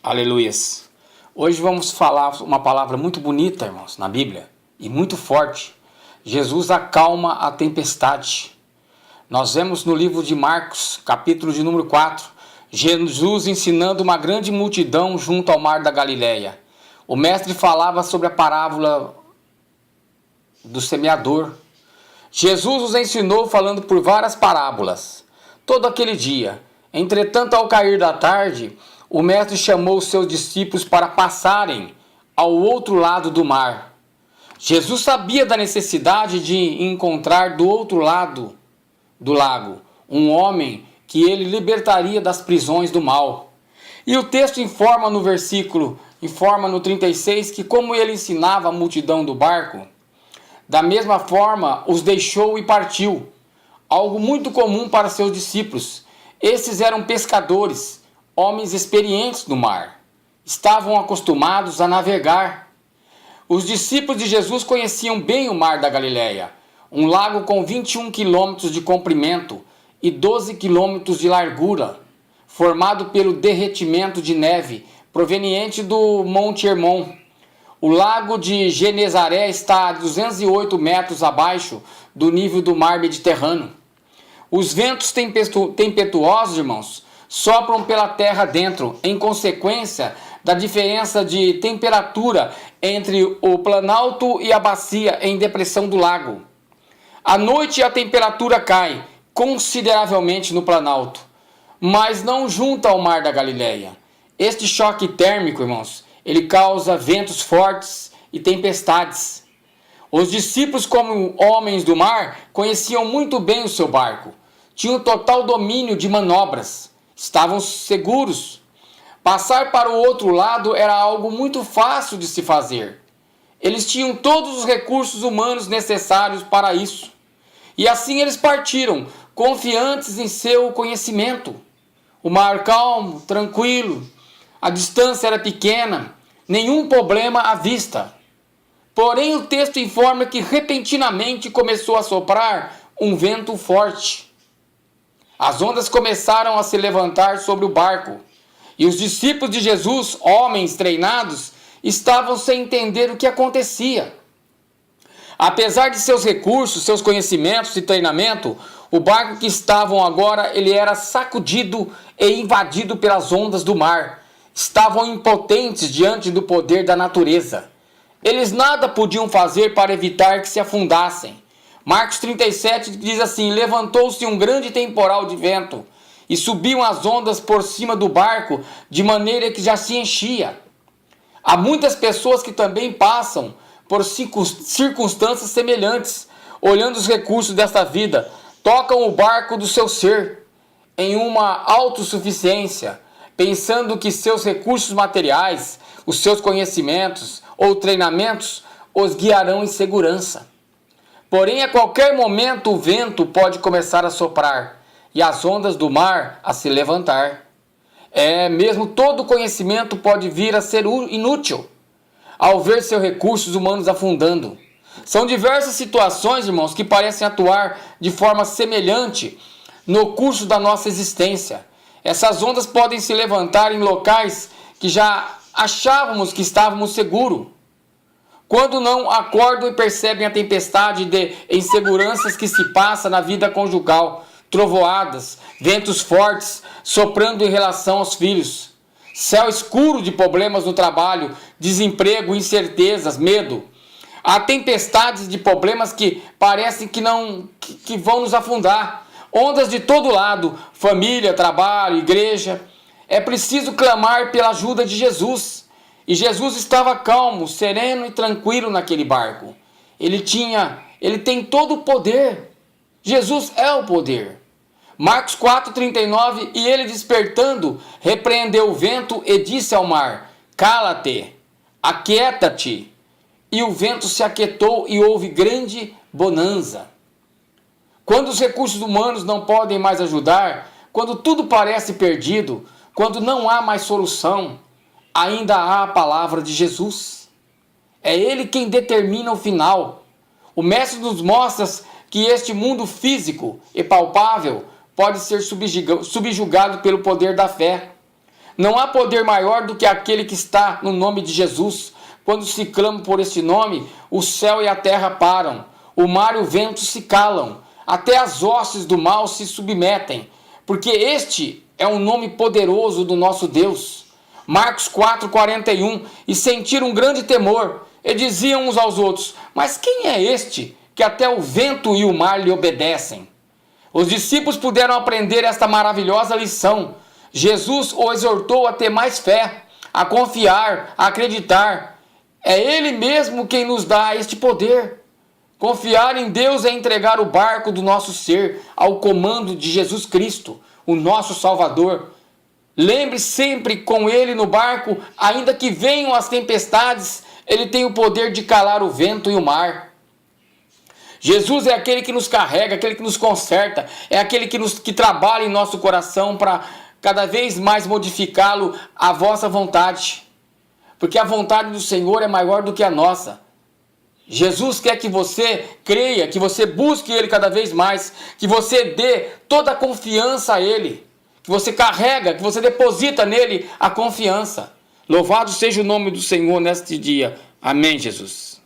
Aleluias. Hoje vamos falar uma palavra muito bonita, irmãos, na Bíblia, e muito forte. Jesus acalma a tempestade. Nós vemos no livro de Marcos, capítulo de número 4, Jesus ensinando uma grande multidão junto ao mar da Galileia. O mestre falava sobre a parábola do semeador. Jesus os ensinou falando por várias parábolas. Todo aquele dia. Entretanto, ao cair da tarde, o mestre chamou os seus discípulos para passarem ao outro lado do mar. Jesus sabia da necessidade de encontrar do outro lado do lago um homem que ele libertaria das prisões do mal. E o texto informa no 36, que como ele ensinava a multidão do barco, da mesma forma os deixou e partiu. Algo muito comum para seus discípulos. Esses eram pescadores, homens experientes no mar. Estavam acostumados a navegar. Os discípulos de Jesus conheciam bem o mar da Galileia, um lago com 21 quilômetros de comprimento e 12 quilômetros de largura, formado pelo derretimento de neve proveniente do Monte Hermon. O lago de Genezaré está a 208 metros abaixo do nível do mar Mediterrâneo. Os ventos tempestuosos, irmãos, sopram pela terra dentro, em consequência da diferença de temperatura entre o planalto e a bacia em depressão do lago. À noite a temperatura cai consideravelmente no planalto, mas não junto ao mar da Galileia. Este choque térmico, irmãos, ele causa ventos fortes e tempestades. Os discípulos, como homens do mar, conheciam muito bem o seu barco. Tinham total domínio de manobras. Estavam seguros. Passar para o outro lado era algo muito fácil de se fazer. Eles tinham todos os recursos humanos necessários para isso. E assim eles partiram, confiantes em seu conhecimento. O mar calmo, tranquilo, a distância era pequena, nenhum problema à vista. Porém, o texto informa que repentinamente começou a soprar um vento forte. As ondas começaram a se levantar sobre o barco, e os discípulos de Jesus, homens treinados, estavam sem entender o que acontecia. Apesar de seus recursos, seus conhecimentos e treinamento, o barco que estavam agora, ele era sacudido e invadido pelas ondas do mar. Estavam impotentes diante do poder da natureza. Eles nada podiam fazer para evitar que se afundassem. Marcos 37 diz assim: levantou-se um grande temporal de vento e subiam as ondas por cima do barco, de maneira que já se enchia. Há muitas pessoas que também passam por circunstâncias semelhantes, olhando os recursos desta vida, tocam o barco do seu ser em uma autossuficiência, pensando que seus recursos materiais, os seus conhecimentos ou treinamentos os guiarão em segurança. Porém, a qualquer momento o vento pode começar a soprar e as ondas do mar a se levantar. Mesmo todo conhecimento pode vir a ser inútil ao ver seus recursos humanos afundando. São diversas situações, irmãos, que parecem atuar de forma semelhante no curso da nossa existência. Essas ondas podem se levantar em locais que já achávamos que estávamos seguros. Quando não acordam e percebem a tempestade de inseguranças que se passa na vida conjugal, trovoadas, ventos fortes soprando em relação aos filhos, céu escuro de problemas no trabalho, desemprego, incertezas, medo. Há tempestades de problemas que parecem que vão nos afundar. Ondas de todo lado, família, trabalho, igreja. É preciso clamar pela ajuda de Jesus. E Jesus estava calmo, sereno e tranquilo naquele barco. Ele tem todo o poder. Jesus é o poder. Marcos 4,39, e ele despertando, repreendeu o vento e disse ao mar: cala-te, aquieta-te. E o vento se aquietou e houve grande bonança. Quando os recursos humanos não podem mais ajudar, quando tudo parece perdido, quando não há mais solução, ainda há a palavra de Jesus. É Ele quem determina o final. O Mestre nos mostra que este mundo físico e palpável pode ser subjugado pelo poder da fé. Não há poder maior do que aquele que está no nome de Jesus. Quando se clama por este nome, o céu e a terra param, o mar e o vento se calam, até as hostes do mal se submetem, porque este é um nome poderoso do nosso Deus. Marcos 4,41. E sentiram um grande temor, e diziam uns aos outros: mas quem é este, que até o vento e o mar lhe obedecem? Os discípulos puderam aprender esta maravilhosa lição. Jesus o exortou a ter mais fé, a confiar, a acreditar. É Ele mesmo quem nos dá este poder. Confiar em Deus é entregar o barco do nosso ser ao comando de Jesus Cristo, o nosso Salvador. Lembre sempre, com Ele no barco, ainda que venham as tempestades, Ele tem o poder de calar o vento e o mar. Jesus é aquele que nos carrega, aquele que nos conserta, é aquele que trabalha em nosso coração para cada vez mais modificá-lo à vossa vontade. Porque a vontade do Senhor é maior do que a nossa. Jesus quer que você creia, que você busque Ele cada vez mais, que você dê toda a confiança a Ele, que você carrega, que você deposita nele a confiança. Louvado seja o nome do Senhor neste dia. Amém, Jesus.